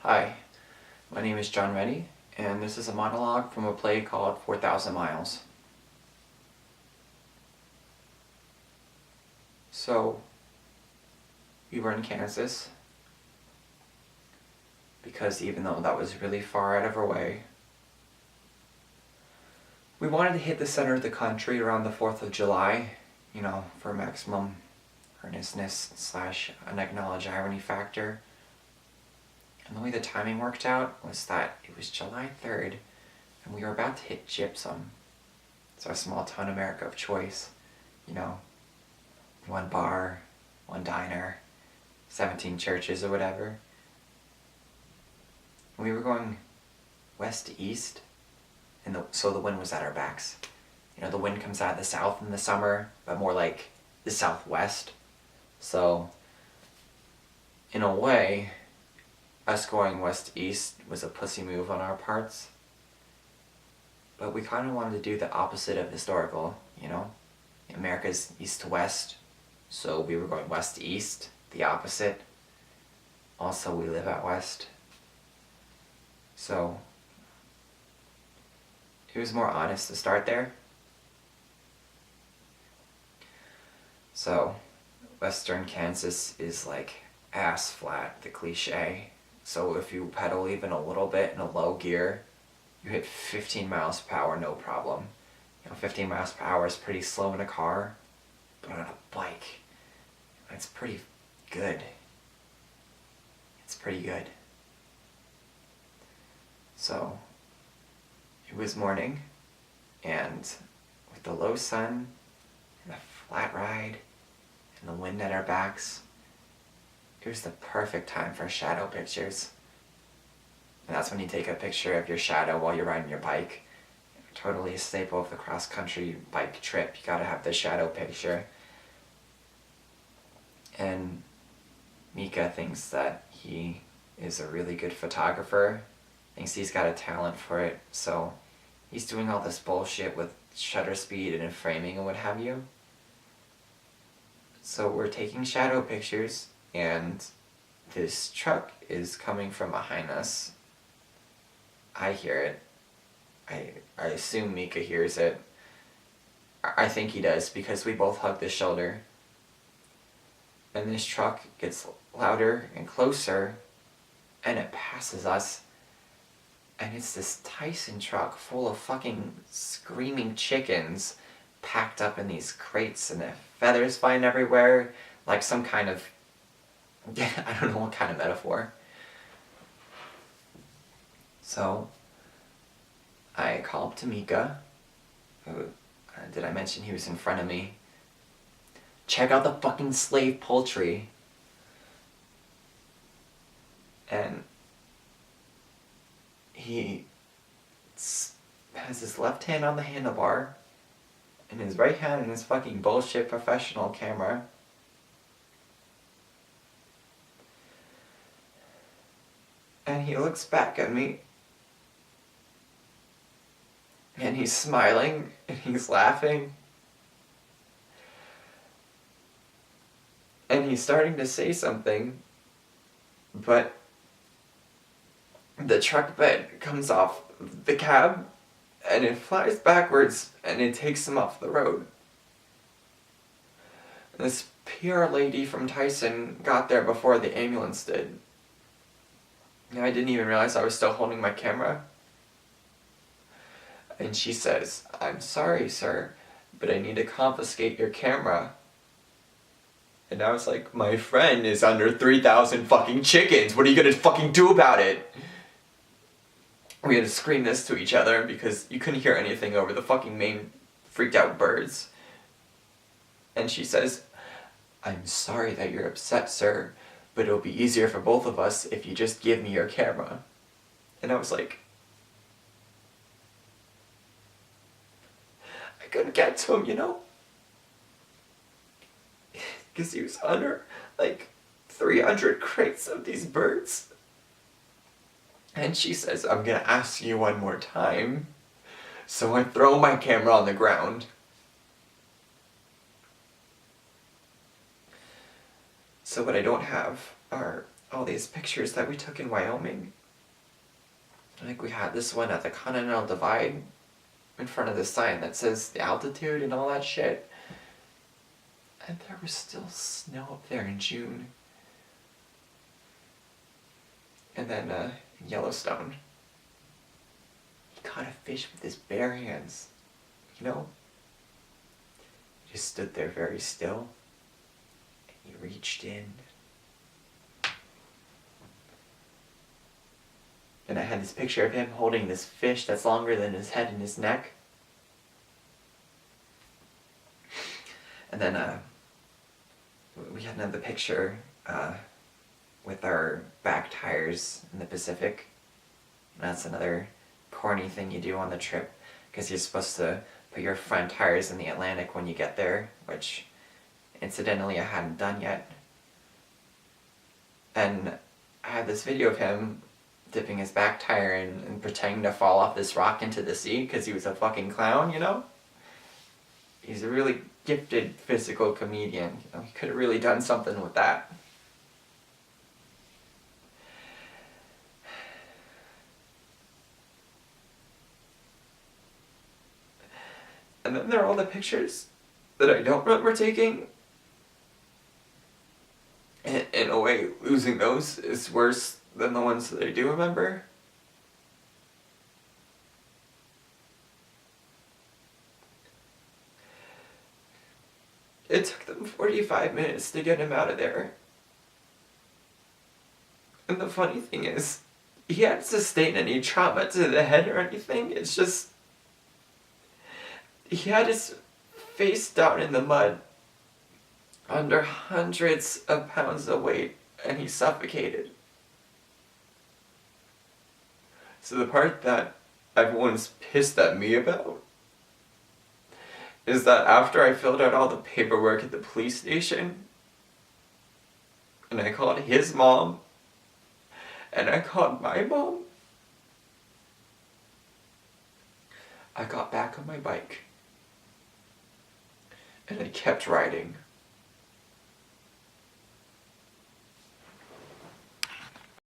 Hi, my name is John Reddy, and this is a monologue from a play called 4,000 Miles. So, we were in Kansas, because even though that was really far out of our way, we wanted to hit the center of the country around the 4th of July, for maximum earnestness / unacknowledged irony factor. And the way the timing worked out was that it was July 3rd, and we were about to hit Gypsum. It's our small town America of choice. One bar, one diner, 17 churches or whatever. And we were going west to east, and so the wind was at our backs. The wind comes out of the south in the summer, but more like the southwest. So, in a way, us going west-east was a pussy move on our parts. But we kind of wanted to do the opposite of historical, America's east to west, so we were going west to east, the opposite. Also, we live out west. So, it was more honest to start there. So, western Kansas is like ass flat, the cliche. So if you pedal even a little bit in a low gear, you hit 15 miles per hour, no problem. 15 miles per hour is pretty slow in a car, but on a bike, it's pretty good. It's pretty good. So, it was morning, and with the low sun, and a flat ride, and the wind at our backs, it was the perfect time for shadow pictures. And that's when you take a picture of your shadow while you're riding your bike. Totally a staple of the cross-country bike trip. You gotta have the shadow picture. And Mika thinks that he is a really good photographer. Thinks he's got a talent for it. So he's doing all this bullshit with shutter speed and framing and what have you. So we're taking shadow pictures, and this truck is coming from behind us. I hear it. I assume Mika hears it. I think he does, because we both hug the shoulder. And this truck gets louder and closer, and it passes us. And it's this Tyson truck full of fucking screaming chickens packed up in these crates, and the feathers flying everywhere, like some kind of, I don't know what kind of metaphor. So, I call up to Mika, who, did I mention he was in front of me? Check out the fucking slave poultry. And he has his left hand on the handlebar, and his right hand in his fucking bullshit professional camera. And he looks back at me, and he's smiling, and he's laughing, and he's starting to say something, but the truck bed comes off the cab, and it flies backwards, and it takes him off the road. And this PR lady from Tyson got there before the ambulance did. And I didn't even realize I was still holding my camera. And she says, "I'm sorry, sir, but I need to confiscate your camera." And I was like, "My friend is under 3,000 fucking chickens. What are you gonna fucking do about it?" We had to scream this to each other because you couldn't hear anything over the fucking main freaked out birds. And she says, "I'm sorry that you're upset, sir, but it'll be easier for both of us if you just give me your camera." And I was like, I couldn't get to him, because he was under, 300 crates of these birds. And she says, "I'm gonna ask you one more time." So I throw my camera on the ground. So what I don't have are all these pictures that we took in Wyoming Like we had this one at the Continental Divide in front of the sign that says the altitude and all that shit. And there was still snow up there in June. And then in Yellowstone, he caught a fish with his bare hands. You know? He just stood there very still. And he reached in. And I had this picture of him holding this fish that's longer than his head and his neck. And then we had another picture with our back tires in the Pacific. And that's another corny thing you do on the trip, because you're supposed to put your front tires in the Atlantic when you get there, which incidentally I hadn't done yet. And I had this video of him dipping his back tire in and pretending to fall off this rock into the sea because he was a fucking clown, you know? He's a really gifted physical comedian. You know, he could have really done something with that. And then there are all the pictures that I don't remember taking. And in a way, losing those is worse than the ones that I do remember. It took them 45 minutes to get him out of there. And the funny thing is, he hadn't sustained any trauma to the head or anything. It's just, he had his face down in the mud under hundreds of pounds of weight, and he suffocated. So the part that everyone's pissed at me about is that after I filled out all the paperwork at the police station, and I called his mom, and I called my mom, I got back on my bike, and I kept riding.